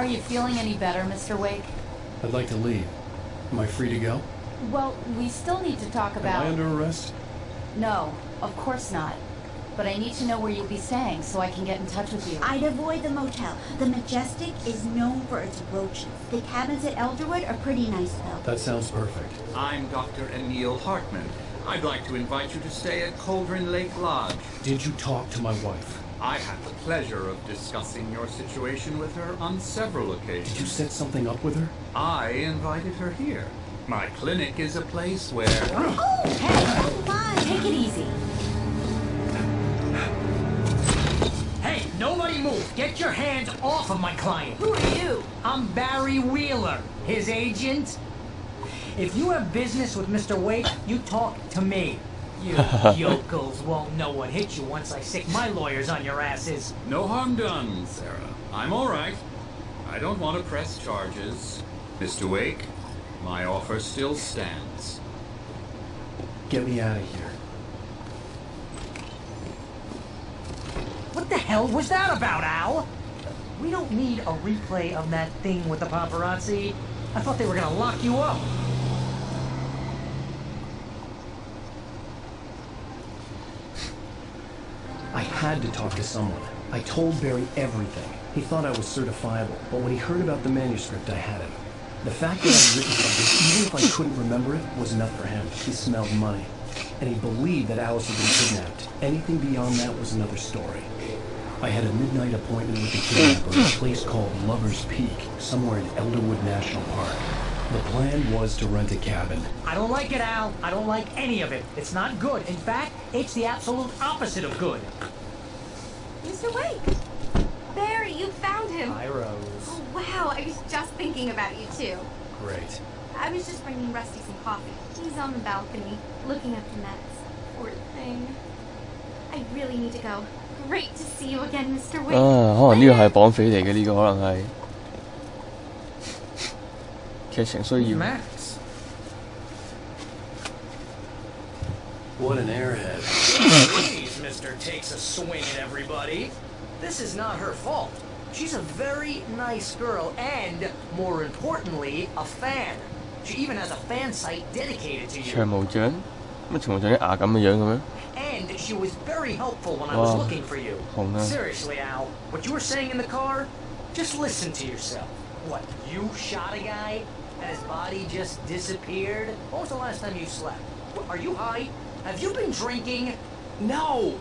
Are you feeling any better, Mr. Wake? I'd like to leave. Am I free to go? Well, we still need to talk about... Am I under arrest? No, of course not. But I need to know where you'll be staying so I can get in touch with you. I'd avoid the motel. The Majestic is known for its roaches. The cabins at Elderwood are pretty nice, though. That sounds perfect. I'm Dr. Emil Hartman. I'd like to invite you to stay at Cauldron Lake Lodge. Did you talk to my wife? I had the pleasure of discussing your situation with her on several occasions. Did you set something up with her? I invited her here. My clinic is a place where... Oh, hey, come on, take it easy. Hey, nobody move! Get your hands off of my client! Who are you? I'm Barry Wheeler, his agent. If you have business with Mr. Wake, you talk to me. You yokels won't know what hit you once I stick my lawyers on your asses. No harm done, Sarah. I'm all right. I don't want to press charges. Mr. Wake, my offer still stands. Get me out of here. What the hell was that about, Al? We don't need a replay of that thing with the paparazzi. I thought they were gonna lock you up. I had to talk to someone. I told Barry everything. He thought I was certifiable, but when he heard about the manuscript, I had him. The fact that I'd written something, even if I couldn't remember it, was enough for him. He smelled money. And he believed that Alice had been kidnapped. Anything beyond that was another story. I had a midnight appointment with the kidnapper at a place called Lover's Peak, somewhere in Elderwood National Park. The plan was to rent a cabin. I don't like it, Al. I don't like any of it. It's not good. In fact, it's the absolute opposite of good. Mr. Wake! Barry, you found him! Hi, Rose. Oh, wow, I was just thinking about you, too. Great. I was just bringing Rusty some coffee. He's on the balcony, looking up the nets. Poor thing. I really need to go. Great to see you again, Mr. Wake. 可能呢個係綁匪嚟嘅，呢個可能係劇情需要。Max. What an airhead. Please, Mr. Takes a swing at everybody. This is not her fault. She's a very nice girl and, more importantly, a fan. She even has a fan site dedicated to you. 長毛象？乜長毛象啲牙咁嘅樣嘅咩？ And she was very helpful when I was looking for you. Seriously, Al, what you were saying in the car, just listen to yourself. What, you shot a guy and his body just disappeared? When was the last time you slept? Are you high? Have you been drinking? No!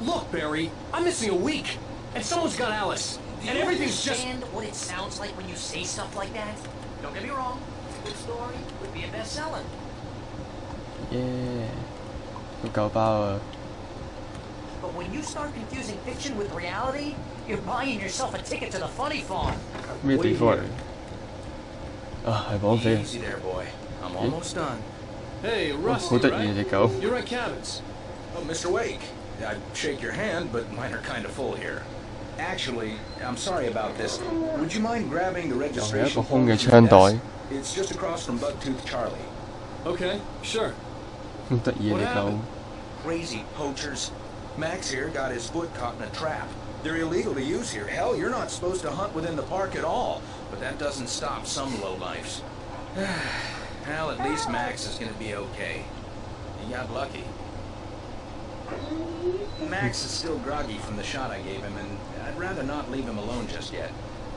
Look, Barry, I'm missing a week, and someone's got Alice, and everything's just... Do you understand what it sounds like when you say stuff like that? Don't get me wrong, a good story would be a bestseller. Yeah. 都夠包啊！ But when you start confusing fiction with reality, you're buying yourself a ticket to the funny farm. 咩地方嚟？啊，係綁匪。 Easy there, boy. I'm almost done. Hey, Rusty, 好得意啊隻狗。 You rent cabins. Oh, Mr. Wake. I'd shake your hand, but mine are kind of full here. Actually, I'm sorry about this. Would you mind grabbing the registration? 又係一個空嘅槍袋。 It's just across from Bugtooth Charlie. Okay, sure. 好得意啊隻狗。 Crazy poachers. Max here got his foot caught in a trap. They're illegal to use here. Hell, you're not supposed to hunt within the park at all. But that doesn't stop some lowlifes. Well, at least Max is going to be okay. He got lucky. Max is still groggy from the shot I gave him, and I'd rather not leave him alone just yet.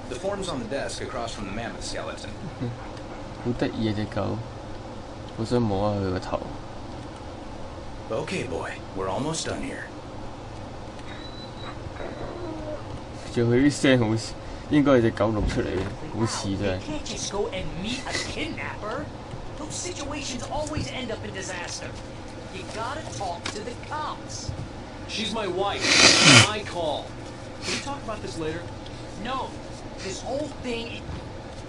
The form's on the desk across from the mammoth skeleton. 好得意啊隻狗，好想摸下佢個頭。 Okay, boy, we're almost done here. 仲有佢啲聲好似，應該係隻狗錄出嚟嘅，好似真係。 You can't just go and meet a kidnapper. Those situations always end up in disaster. You gotta talk to the cops. She's my wife. My call. Can we talk about this later? No, this whole thing.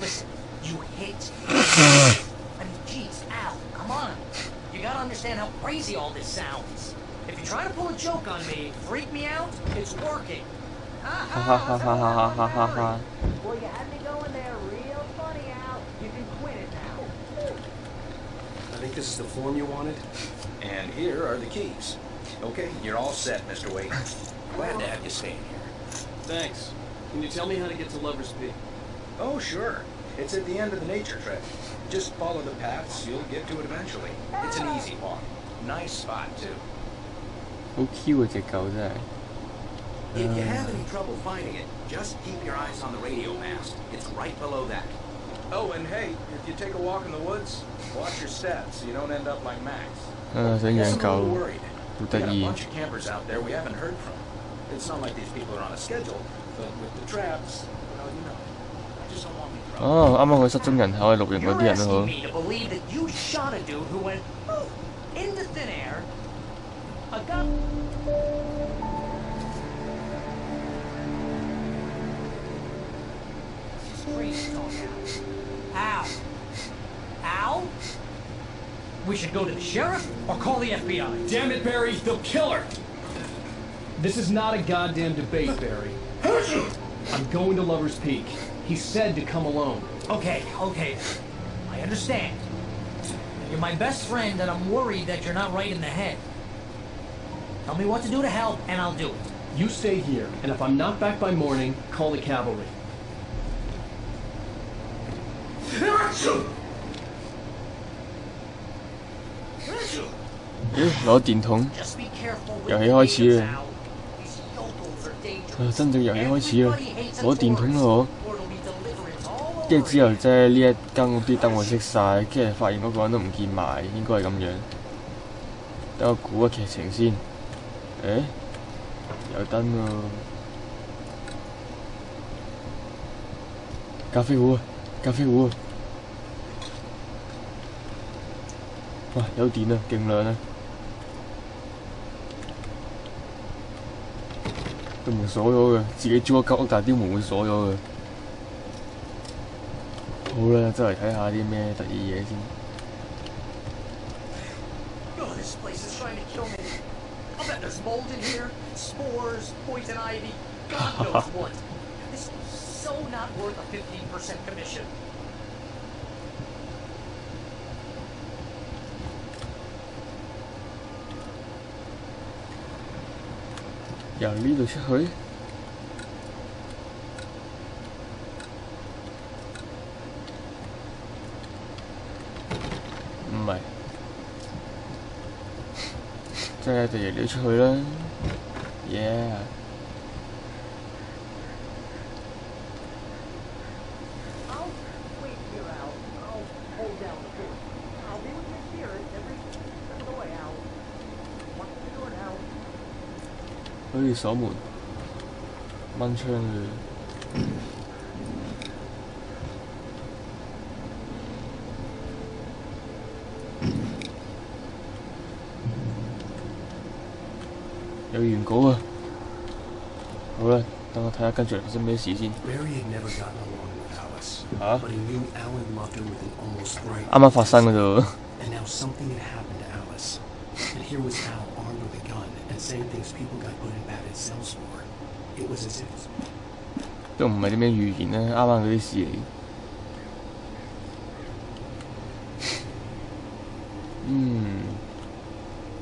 Listen, you hit. I mean, geez, Al, come on. You gotta understand how crazy all this sounds. If you try to pull a joke on me, freak me out, it's working. Ha ha ha ha ha ha ha ha. Well, you had me going there real funny, Al. You can quit it now. I think this is the form you wanted. And here are the keys. Okay, you're all set, Mr. Wake. Glad to have you staying here. Thanks. Can you tell me how to get to Lover's Peak? Oh, sure. It's at the end of the nature trip. Just follow the paths, you'll get to it eventually. It's an easy walk. Nice spot, too. 好 Q 啊隻狗真係。If you have any trouble finding it, just keep your eyes on the radio mast. It's right below that. Oh, and hey, if you take a walk in the woods, watch your steps so you don't end up like Max. 想養狗，好得意。A bunch of campers out there we haven't heard from. It's not like these people are on a schedule, but with the traps, well, you know, I just don't want me trouble. 哦，啱啱佢失蹤人口係錄影嗰啲人都好。You're asking me to believe that you shot a dude who went into thin air, a gun. Crazy talk, Al. Al? We should go to the sheriff or call the FBI. Damn it, Barry, they'll kill her! This is not a goddamn debate, Barry. I'm going to Lover's Peak. He said to come alone. Okay. I understand. You're my best friend and I'm worried that you're not right in the head. Tell me what to do to help and I'll do it. You stay here, and if I'm not back by morning, call the cavalry. 咦，攞電筒，遊戲開始啦！真正遊戲開始啦，攞電筒啦我。跟住之後即係呢一間屋啲燈我熄晒，跟住發現嗰個人都唔見埋，應該係咁樣。等我估個劇情先。誒，有燈喎！咖啡壺啊，咖啡壺啊！哇，有電啊，勁亮啊！個門鎖咗嘅，自己租一間屋，但係啲門會鎖咗嘅。好啦，周圍睇下啲咩得意嘢先。Oh, this place is trying to kill me. I bet there's mold in here, spores, poison ivy, God knows what. This is so not worth a 15% commission. 由呢度出去。唔係，即係就由呢度出去啦。Yeah。可以鎖門、掹窗嘅。有原稿啊！好啦，等我睇下跟住嚟發生咩事先。嚇！啱啱發生嘅啫喎。And here was Al armed with a gun and saying things people got put in padded cells for. It was as if 都唔係啲咩預言啦，啱啱嗰啲事嚟。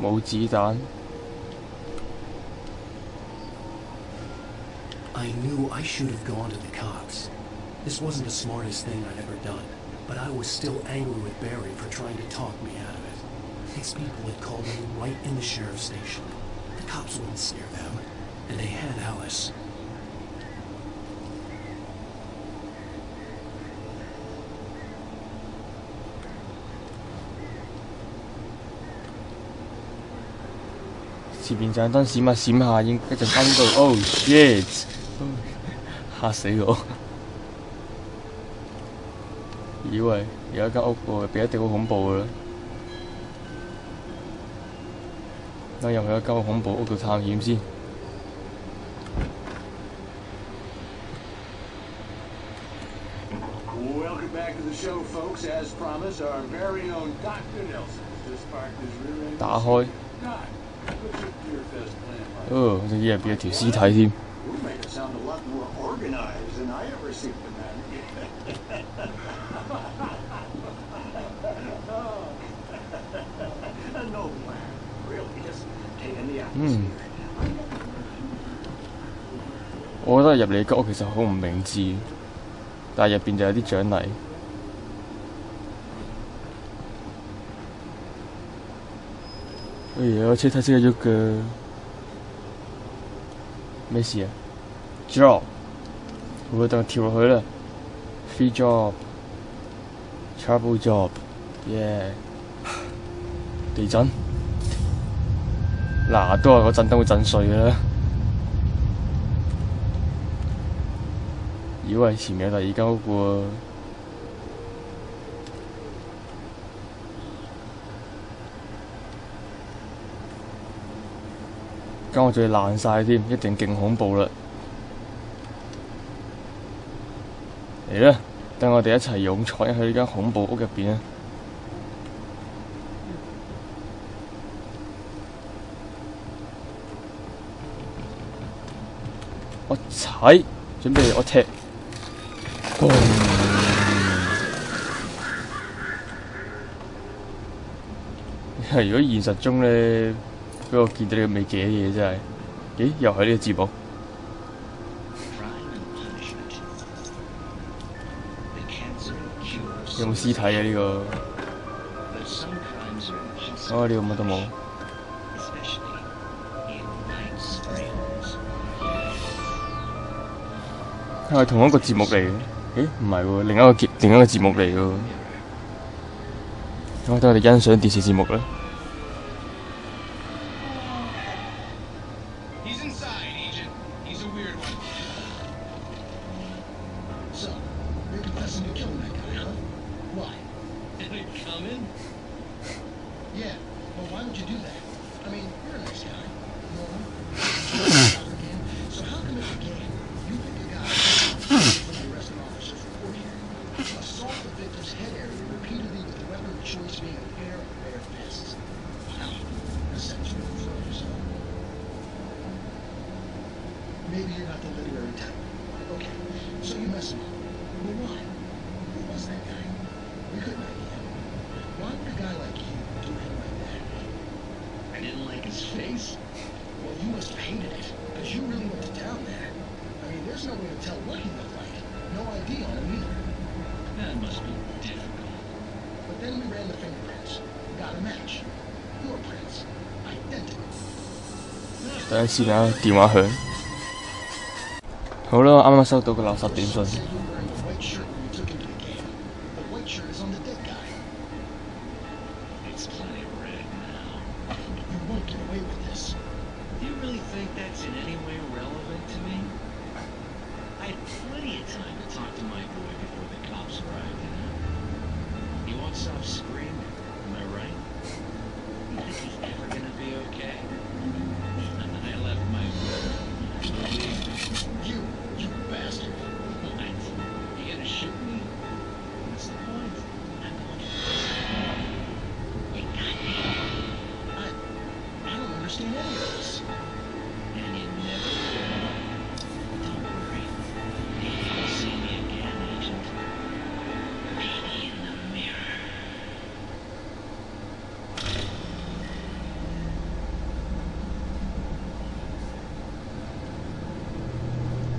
冇子彈。I knew I should have gone to the cops. This wasn't the smartest thing I'd ever done, but I was still angry with Barry for trying to talk me out of it. These people had called me right in the sheriff's station. The cops wouldn't scare them, and they had Alice. "前面盞燈閃下閃下，應一陣間應該 ，Oh shit！ 嚇死我！以為有一間屋喎，俾一定好恐怖㗎啦。等入去一間好恐怖屋度探險先。Welcome back to the show, folks. As promised, our very own Dr. Nelson just parked his rear end. 打開。哦，我仲以為變咗條屍體添。Make it sound a lot more organized than I ever seem to manage. A noble man, really, just taking the atmosphere. 我覺得入嚟間屋其實好唔明智。但係入邊就有啲獎勵。哎呀，車胎識得喐㗎，咩事啊 ？Job， 好啊，等我跳落去啦。Free job，travel job，yeah。地震，嗱都係個震燈會震碎㗎啦。以為前面有第二間屋喎。間屋仲要爛晒添，一定勁恐怖啦！嚟啦，等我哋一齊勇闖入去呢間恐怖屋入邊啊！我踩，準備我踢，嘣！如果現實中咧，俾我見到你咁未嘅嘢真係，咦？又係呢個字幕。有冇屍體啊？呢個？哦，呢個乜都冇。係同一個節目嚟嘅，咦？唔係喎，另一個節目嚟嘅喎。我等我哋欣賞電視節目啦。Maybe you're not the literary type. Okay, so you mess him up. But why? Who was that guy? We couldn't ID him. Why would a guy like you do him like that? I didn't like his face. Well, you must have hated it, because you really went to town there. I mean, there's no way to tell what he looked like. No ID on him either. That must be difficult. But then we ran the fingerprints. Got a match. Your prints. Identical. 等陣先啊，電話響。好啦，我啱啱收到個垃圾短信。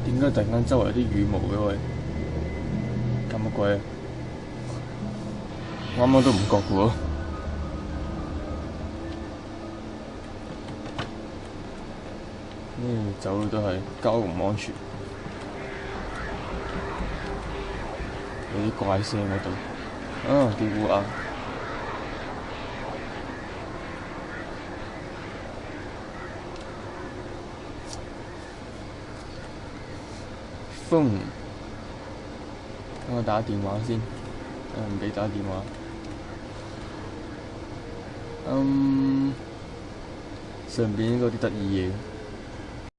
點解突然間周圍有啲羽毛嘅喂？咁乜鬼啊！我啱啱都唔覺嘅喎。走路都係交通唔安全，有啲怪聲喺度。啊，啲烏鴉。風，等我打電話先。唔俾打電話。上邊應該有啲得意嘢。